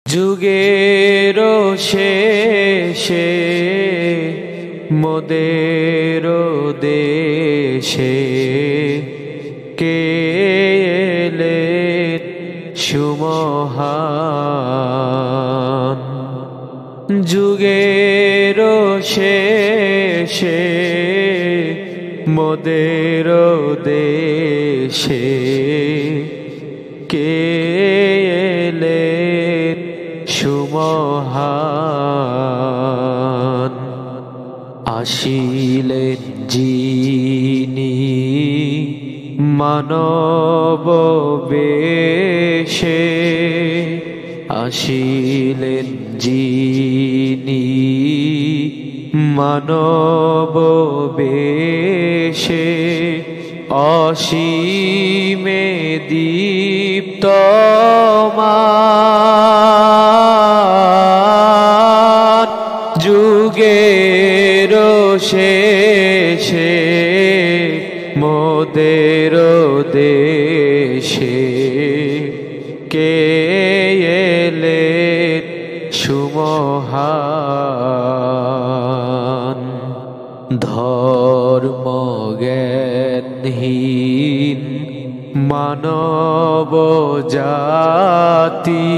যুগের শেষে মোদের দেশে কে এলেন সুমহান। যুগের শেষে মোদের দেশে কে এলেন সুমহান। আসিলেন যিনি মানব বেশে, আসিলেন যিনি মানব বেশে, অসীমে দীপ্তমান। যুগের শেষে মোদের দেশে কে এলেন সুমহান। ধর্ম জ্ঞানহীন মানব জাতি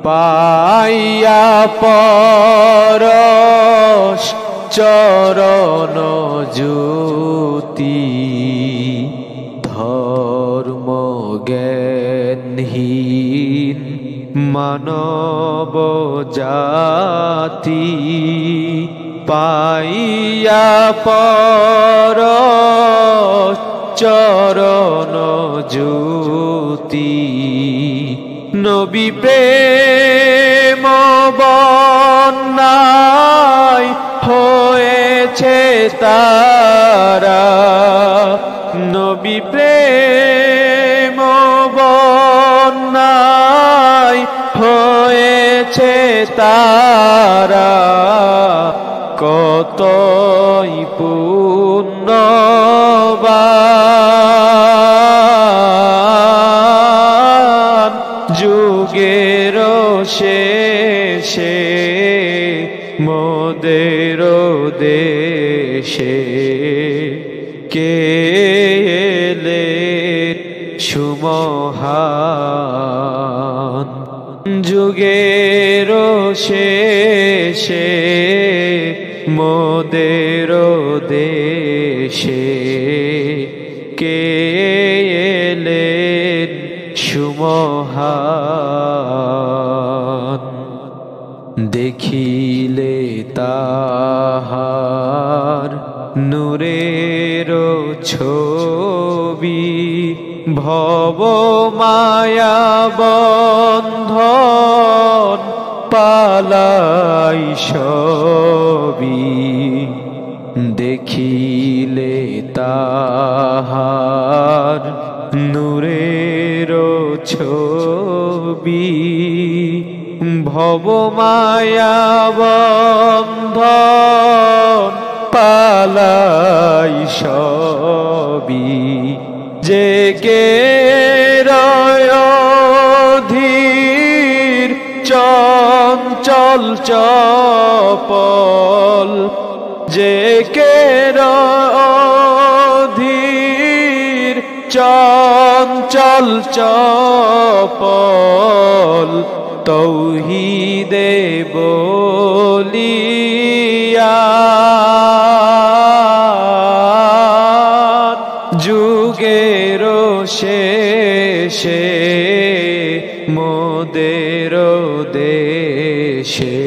পাইয়া পরশ চরণ জ্যোতি। ধর্ম জ্ঞানহীন মানব জাতি পাইয়া পরশ চরণ জ্যোতি। নবী প্রেম বন্যায় হয়েছে তারা, নবী প্রেম বন্যায় হয়েছে তারা। কতই পুণ্যবান। যুগের শেষে মোদের দেশে কে এলেন সুমহান। যুগের শেষে মোদের দেশে কে এলেন সুমহান। দেখিলে তাহার নূরের ছবি, ভব মায়া বন্ধন পালাই সবই। দেখিলে তাহার নূরের ছবি, ভব মায়া বন্ধন পালাই সবই। যে কে অধীর চঞ্চল চপল, যে কে অধীর চঞ্চল চপল, তৌহিদে বলিয়া। যুগের শেষে মোদের দেশে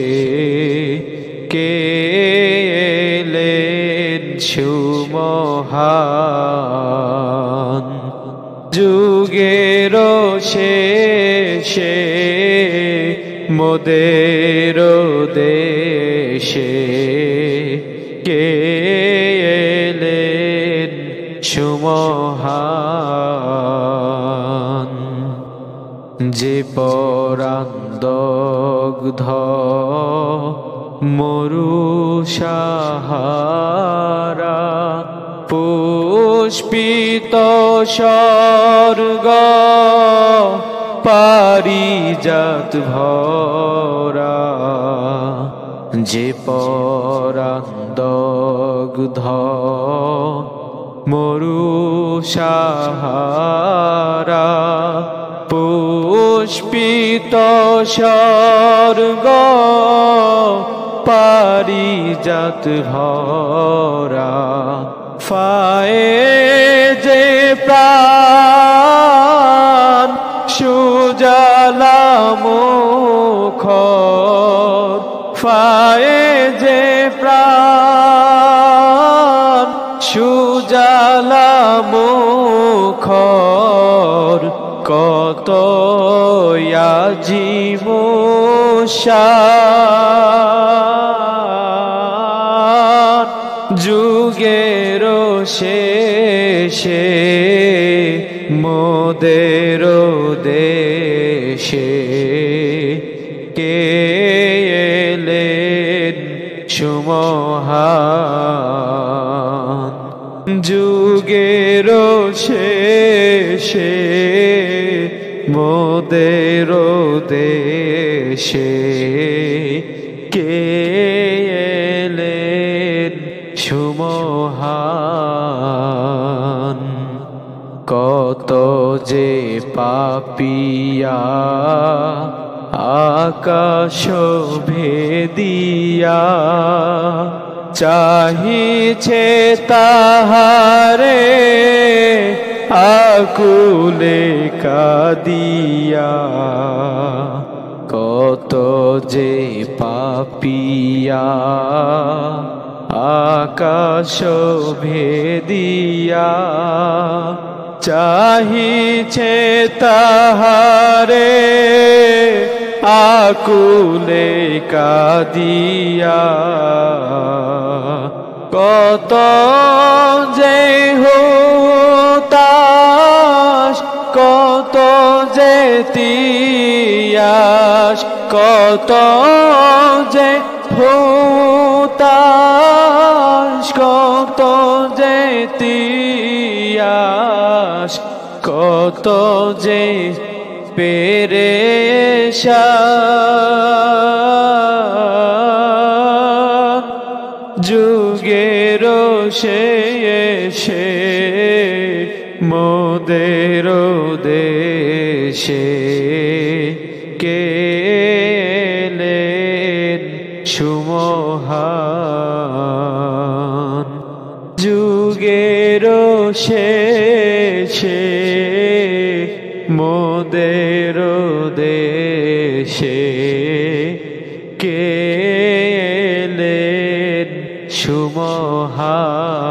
কে এলেন সুমহান। যুগের শেষে মোদের দেশে কে এলেন সুমহান। যে পরাণ দগ্ধ মরু সাহারা, পুষ্পিত স্বর্গ পারিজাত ভরা যে পরান্দগ্ধ মরু সাহারা পুষ্পিত স্বর্গ পারিজাত ভরা ফায়ে যে প্রাণ সুজলা মুখর ফায়ে যে প্রাণ সুজলা মুখর কত আজিমুশান যুগের শেষে মোদের দেশে কে এলেন সুমহান যুগের শেষে মোদের দেশে কে এলেন সুমহান কত যে পাপিয়া আকাশ ভেদিয়া চাহিছে তাহারে আকুলে কাদিয়া কত যে পাপিয়া আকাশ ভেদিয়া চাহিছে তাহারে আকুলে কাদিয়া কত যে হুতাশ কত যে তিয়াস কত যে হুতাশ কত যে তিয়াস কত যে পেরেশান যুগের শেষে মোদের দেশে কে এলেন সুমহান যুগের শেষে মোদের দেশে কে এলেন সুমহান।